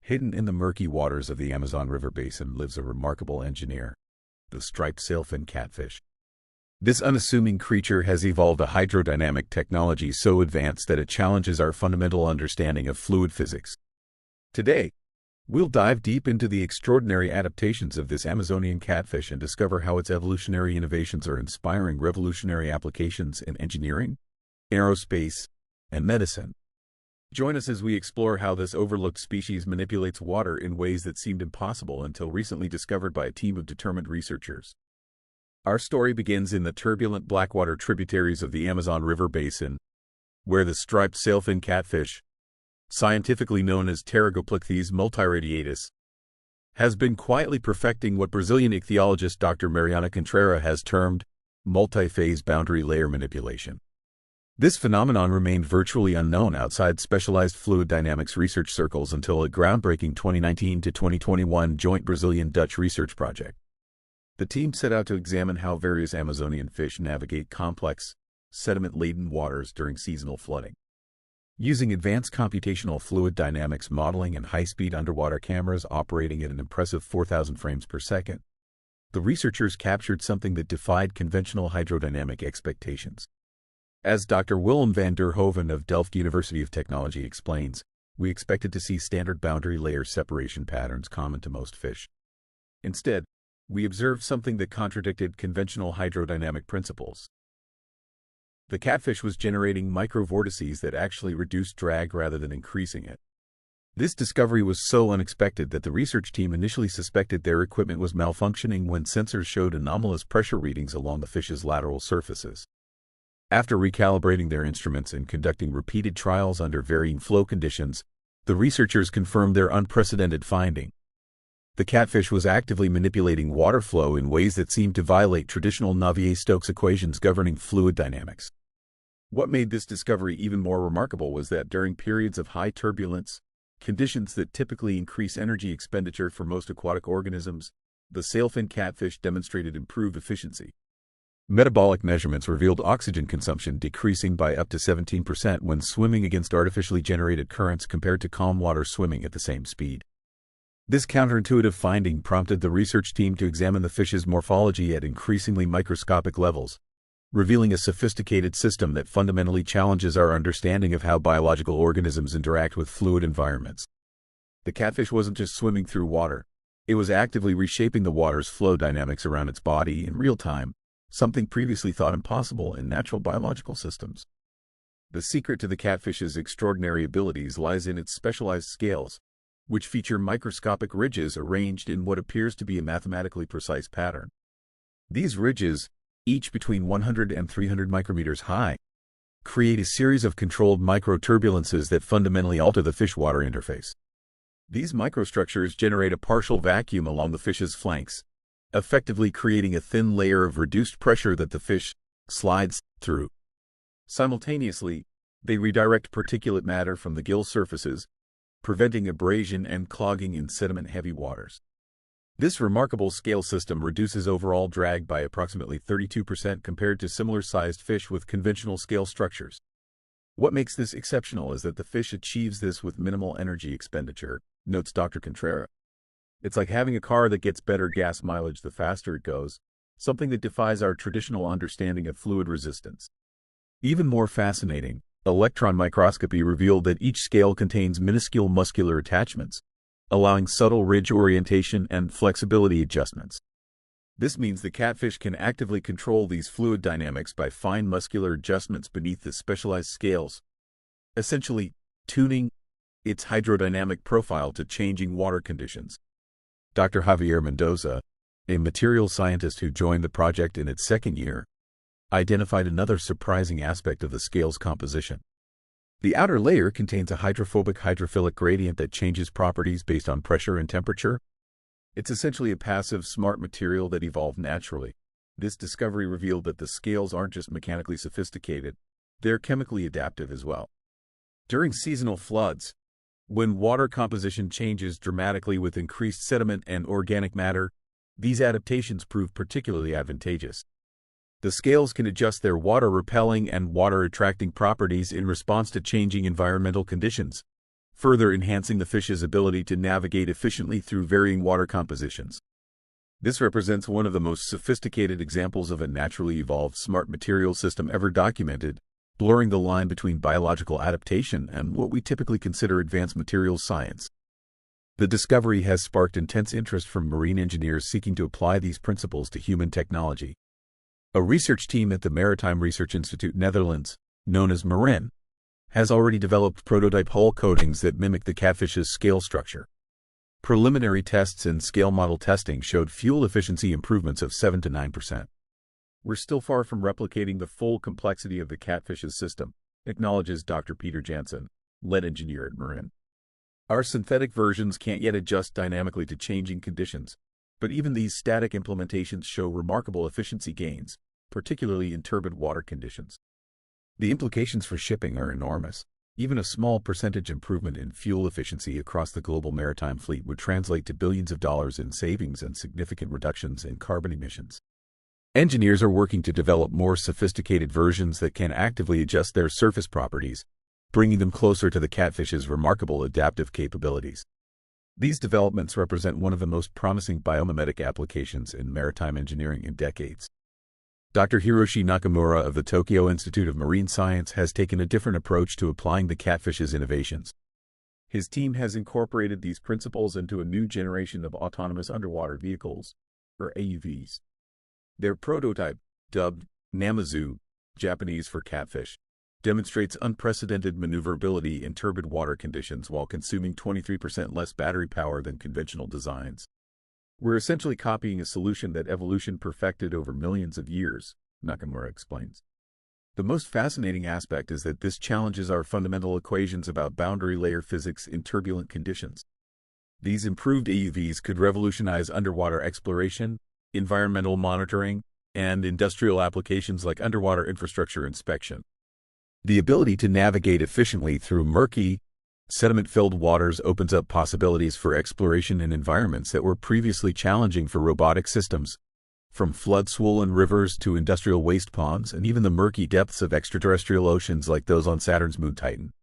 Hidden in the murky waters of the Amazon River basin lives a remarkable engineer, the striped sailfin catfish. This unassuming creature has evolved a hydrodynamic technology so advanced that it challenges our fundamental understanding of fluid physics. Today, we'll dive deep into the extraordinary adaptations of this Amazonian catfish and discover how its evolutionary innovations are inspiring revolutionary applications in engineering, aerospace, and medicine. Join us as we explore how this overlooked species manipulates water in ways that seemed impossible until recently discovered by a team of determined researchers. Our story begins in the turbulent blackwater tributaries of the Amazon River basin, where the striped sailfin catfish, scientifically known as Pterygoplecthes multiradiatus, has been quietly perfecting what Brazilian ichthyologist Dr. Mariana Contreira has termed multi-phase boundary layer manipulation. This phenomenon remained virtually unknown outside specialized fluid dynamics research circles until a groundbreaking 2019 to 2021 joint Brazilian-Dutch research project. The team set out to examine how various Amazonian fish navigate complex, sediment-laden waters during seasonal flooding. Using advanced computational fluid dynamics modeling and high-speed underwater cameras operating at an impressive 4,000 frames per second, the researchers captured something that defied conventional hydrodynamic expectations. As Dr. Willem van der Hoven of Delft University of Technology explains, we expected to see standard boundary layer separation patterns common to most fish. Instead, we observed something that contradicted conventional hydrodynamic principles. The catfish was generating microvortices that actually reduced drag rather than increasing it. This discovery was so unexpected that the research team initially suspected their equipment was malfunctioning when sensors showed anomalous pressure readings along the fish's lateral surfaces. After recalibrating their instruments and conducting repeated trials under varying flow conditions, the researchers confirmed their unprecedented finding. The catfish was actively manipulating water flow in ways that seemed to violate traditional Navier-Stokes equations governing fluid dynamics. What made this discovery even more remarkable was that during periods of high turbulence, conditions that typically increase energy expenditure for most aquatic organisms, the sailfin catfish demonstrated improved efficiency. Metabolic measurements revealed oxygen consumption decreasing by up to 17% when swimming against artificially generated currents compared to calm water swimming at the same speed. This counterintuitive finding prompted the research team to examine the fish's morphology at increasingly microscopic levels, revealing a sophisticated system that fundamentally challenges our understanding of how biological organisms interact with fluid environments. The catfish wasn't just swimming through water, it was actively reshaping the water's flow dynamics around its body in real time, something previously thought impossible in natural biological systems. The secret to the catfish's extraordinary abilities lies in its specialized scales, which feature microscopic ridges arranged in what appears to be a mathematically precise pattern. These ridges, each between 100 and 300 micrometers high, create a series of controlled microturbulences that fundamentally alter the fish-water interface. These microstructures generate a partial vacuum along the fish's flanks, effectively creating a thin layer of reduced pressure that the fish slides through. Simultaneously, they redirect particulate matter from the gill surfaces, preventing abrasion and clogging in sediment-heavy waters. This remarkable scale system reduces overall drag by approximately 32% compared to similar-sized fish with conventional scale structures. What makes this exceptional is that the fish achieves this with minimal energy expenditure, notes Dr. Contreira. It's like having a car that gets better gas mileage the faster it goes, something that defies our traditional understanding of fluid resistance. Even more fascinating, electron microscopy revealed that each scale contains minuscule muscular attachments, allowing subtle ridge orientation and flexibility adjustments. This means the catfish can actively control these fluid dynamics by fine muscular adjustments beneath the specialized scales, essentially tuning its hydrodynamic profile to changing water conditions. Dr. Javier Mendoza, a materials scientist who joined the project in its second year, identified another surprising aspect of the scale's composition. The outer layer contains a hydrophobic hydrophilic gradient that changes properties based on pressure and temperature. It's essentially a passive, smart material that evolved naturally. This discovery revealed that the scales aren't just mechanically sophisticated, they're chemically adaptive as well. During seasonal floods, when water composition changes dramatically with increased sediment and organic matter, these adaptations prove particularly advantageous. The scales can adjust their water-repelling and water-attracting properties in response to changing environmental conditions, further enhancing the fish's ability to navigate efficiently through varying water compositions. This represents one of the most sophisticated examples of a naturally evolved smart material system ever documented, blurring the line between biological adaptation and what we typically consider advanced materials science. The discovery has sparked intense interest from marine engineers seeking to apply these principles to human technology. A research team at the Maritime Research Institute, Netherlands, known as MARIN, has already developed prototype hull coatings that mimic the catfish's scale structure. Preliminary tests and scale model testing showed fuel efficiency improvements of 7 to 9%. We're still far from replicating the full complexity of the catfish's system, acknowledges Dr. Peter Jansen, lead engineer at MARIN. Our synthetic versions can't yet adjust dynamically to changing conditions, but even these static implementations show remarkable efficiency gains, particularly in turbid water conditions. The implications for shipping are enormous. Even a small percentage improvement in fuel efficiency across the global maritime fleet would translate to billions of dollars in savings and significant reductions in carbon emissions. Engineers are working to develop more sophisticated versions that can actively adjust their surface properties, bringing them closer to the catfish's remarkable adaptive capabilities. These developments represent one of the most promising biomimetic applications in maritime engineering in decades. Dr. Hiroshi Nakamura of the Tokyo Institute of Marine Science has taken a different approach to applying the catfish's innovations. His team has incorporated these principles into a new generation of autonomous underwater vehicles, or AUVs. Their prototype, dubbed Namazu, Japanese for catfish, demonstrates unprecedented maneuverability in turbid water conditions while consuming 23% less battery power than conventional designs. We're essentially copying a solution that evolution perfected over millions of years, Nakamura explains. The most fascinating aspect is that this challenges our fundamental equations about boundary layer physics in turbulent conditions. These improved AUVs could revolutionize underwater exploration, environmental monitoring, and industrial applications like underwater infrastructure inspection. The ability to navigate efficiently through murky, sediment-filled waters opens up possibilities for exploration in environments that were previously challenging for robotic systems, from flood-swollen rivers to industrial waste ponds and even the murky depths of extraterrestrial oceans like those on Saturn's moon Titan.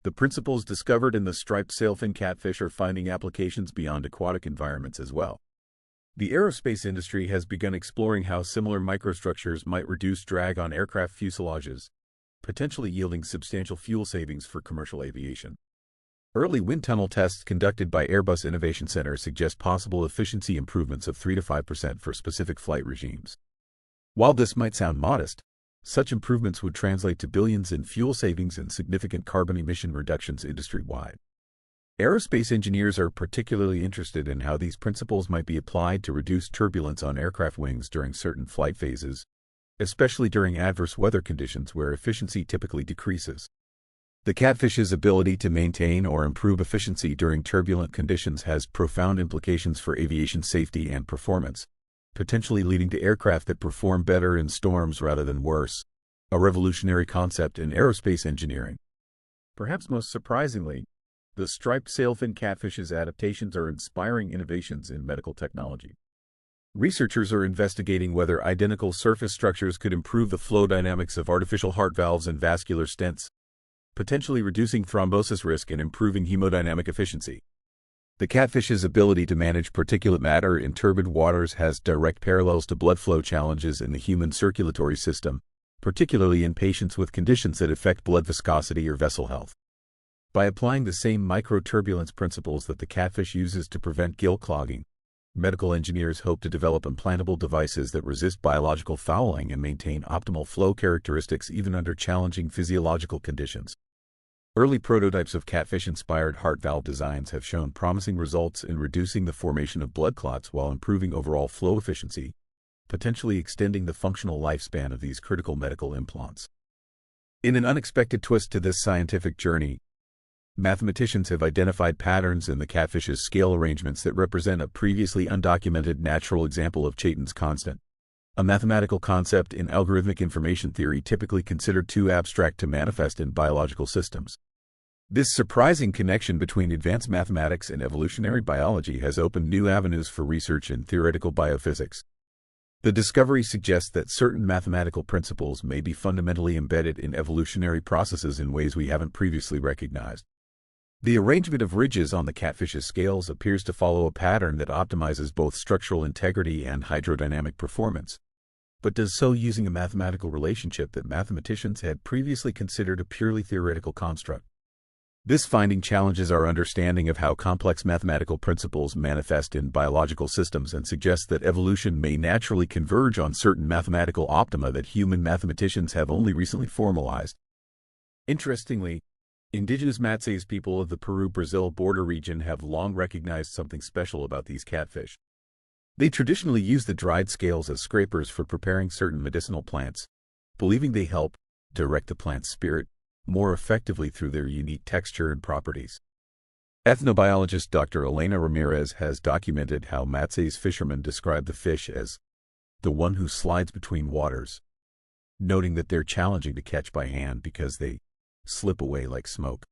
The principles discovered in the striped sailfin catfish are finding applications beyond aquatic environments as well. The aerospace industry has begun exploring how similar microstructures might reduce drag on aircraft fuselages, potentially yielding substantial fuel savings for commercial aviation. Early wind tunnel tests conducted by Airbus Innovation Center suggest possible efficiency improvements of 3 to 5% for specific flight regimes. While this might sound modest, such improvements would translate to billions in fuel savings and significant carbon emission reductions industry-wide. Aerospace engineers are particularly interested in how these principles might be applied to reduce turbulence on aircraft wings during certain flight phases, especially during adverse weather conditions where efficiency typically decreases. The catfish's ability to maintain or improve efficiency during turbulent conditions has profound implications for aviation safety and performance, potentially leading to aircraft that perform better in storms rather than worse, a revolutionary concept in aerospace engineering. Perhaps most surprisingly, the striped sailfin catfish's adaptations are inspiring innovations in medical technology. Researchers are investigating whether identical surface structures could improve the flow dynamics of artificial heart valves and vascular stents, potentially reducing thrombosis risk and improving hemodynamic efficiency. The catfish's ability to manage particulate matter in turbid waters has direct parallels to blood flow challenges in the human circulatory system, particularly in patients with conditions that affect blood viscosity or vessel health. By applying the same microturbulence principles that the catfish uses to prevent gill clogging, medical engineers hope to develop implantable devices that resist biological fouling and maintain optimal flow characteristics even under challenging physiological conditions. Early prototypes of catfish-inspired heart valve designs have shown promising results in reducing the formation of blood clots while improving overall flow efficiency, potentially extending the functional lifespan of these critical medical implants. In an unexpected twist to this scientific journey, mathematicians have identified patterns in the catfish's scale arrangements that represent a previously undocumented natural example of Chaitin's constant, a mathematical concept in algorithmic information theory typically considered too abstract to manifest in biological systems. This surprising connection between advanced mathematics and evolutionary biology has opened new avenues for research in theoretical biophysics. The discovery suggests that certain mathematical principles may be fundamentally embedded in evolutionary processes in ways we haven't previously recognized. The arrangement of ridges on the catfish's scales appears to follow a pattern that optimizes both structural integrity and hydrodynamic performance, but does so using a mathematical relationship that mathematicians had previously considered a purely theoretical construct. This finding challenges our understanding of how complex mathematical principles manifest in biological systems and suggests that evolution may naturally converge on certain mathematical optima that human mathematicians have only recently formalized. Interestingly, indigenous Matses people of the Peru-Brazil border region have long recognized something special about these catfish. They traditionally use the dried scales as scrapers for preparing certain medicinal plants, believing they help direct the plant's spirit more effectively through their unique texture and properties. Ethnobiologist Dr. Elena Ramirez has documented how Matses fishermen describe the fish as the one who slides between waters, noting that they're challenging to catch by hand because they slip away like smoke.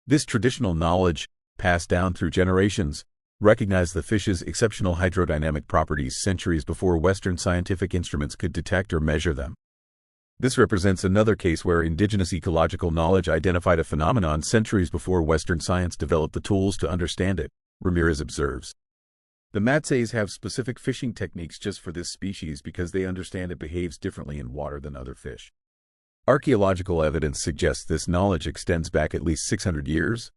This traditional knowledge, passed down through generations, recognized the fish's exceptional hydrodynamic properties centuries before Western scientific instruments could detect or measure them. This represents another case where indigenous ecological knowledge identified a phenomenon centuries before Western science developed the tools to understand it, Ramirez observes. The Matses have specific fishing techniques just for this species because they understand it behaves differently in water than other fish. Archaeological evidence suggests this knowledge extends back at least 600 years,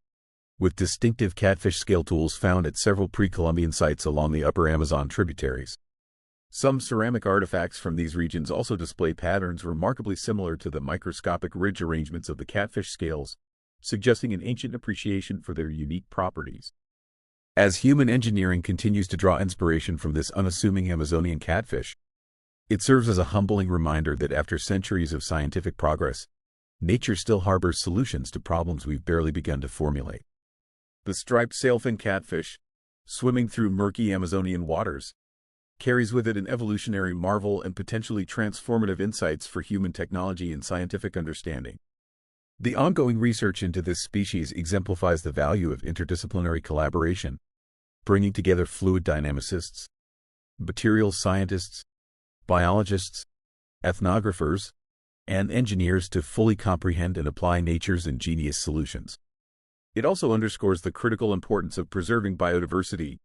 with distinctive catfish scale tools found at several pre-Columbian sites along the upper Amazon tributaries. Some ceramic artifacts from these regions also display patterns remarkably similar to the microscopic ridge arrangements of the catfish scales, suggesting an ancient appreciation for their unique properties. As human engineering continues to draw inspiration from this unassuming Amazonian catfish, it serves as a humbling reminder that after centuries of scientific progress, nature still harbors solutions to problems we've barely begun to formulate. The striped sailfin catfish, swimming through murky Amazonian waters, carries with it an evolutionary marvel and potentially transformative insights for human technology and scientific understanding. The ongoing research into this species exemplifies the value of interdisciplinary collaboration, bringing together fluid dynamicists, material scientists, biologists, ethnographers, and engineers to fully comprehend and apply nature's ingenious solutions. It also underscores the critical importance of preserving biodiversity,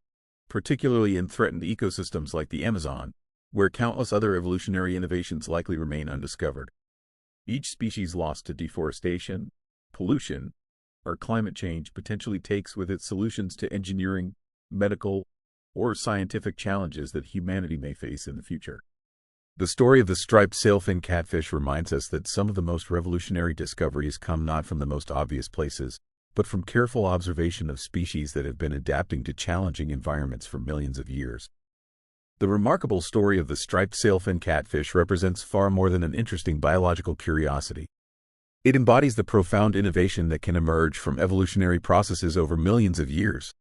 particularly in threatened ecosystems like the Amazon, where countless other evolutionary innovations likely remain undiscovered. Each species lost to deforestation, pollution, or climate change potentially takes with it solutions to engineering, medical, or scientific challenges that humanity may face in the future. The story of the striped sailfin catfish reminds us that some of the most revolutionary discoveries come not from the most obvious places, but from careful observation of species that have been adapting to challenging environments for millions of years. The remarkable story of the striped sailfin catfish represents far more than an interesting biological curiosity. It embodies the profound innovation that can emerge from evolutionary processes over millions of years,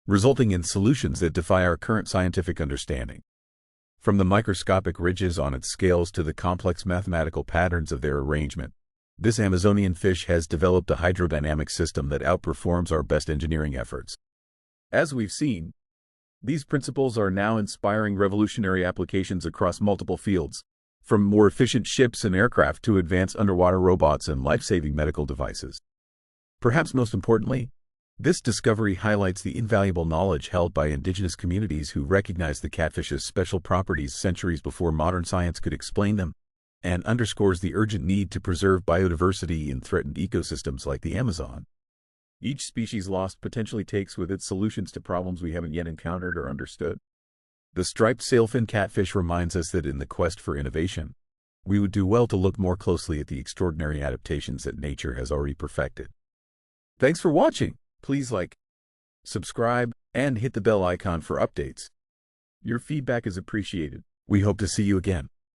resulting in solutions that defy our current scientific understanding. From the microscopic ridges on its scales to the complex mathematical patterns of their arrangement, this Amazonian fish has developed a hydrodynamic system that outperforms our best engineering efforts. As we've seen, these principles are now inspiring revolutionary applications across multiple fields, from more efficient ships and aircraft to advanced underwater robots and life-saving medical devices. Perhaps most importantly, this discovery highlights the invaluable knowledge held by indigenous communities who recognized the catfish's special properties centuries before modern science could explain them, and underscores the urgent need to preserve biodiversity in threatened ecosystems like the Amazon. Each species lost potentially takes with it solutions to problems we haven't yet encountered or understood. The striped sailfin catfish reminds us that in the quest for innovation, we would do well to look more closely at the extraordinary adaptations that nature has already perfected. Thanks for watching. Please like, subscribe, and hit the bell icon for updates. Your feedback is appreciated. We hope to see you again.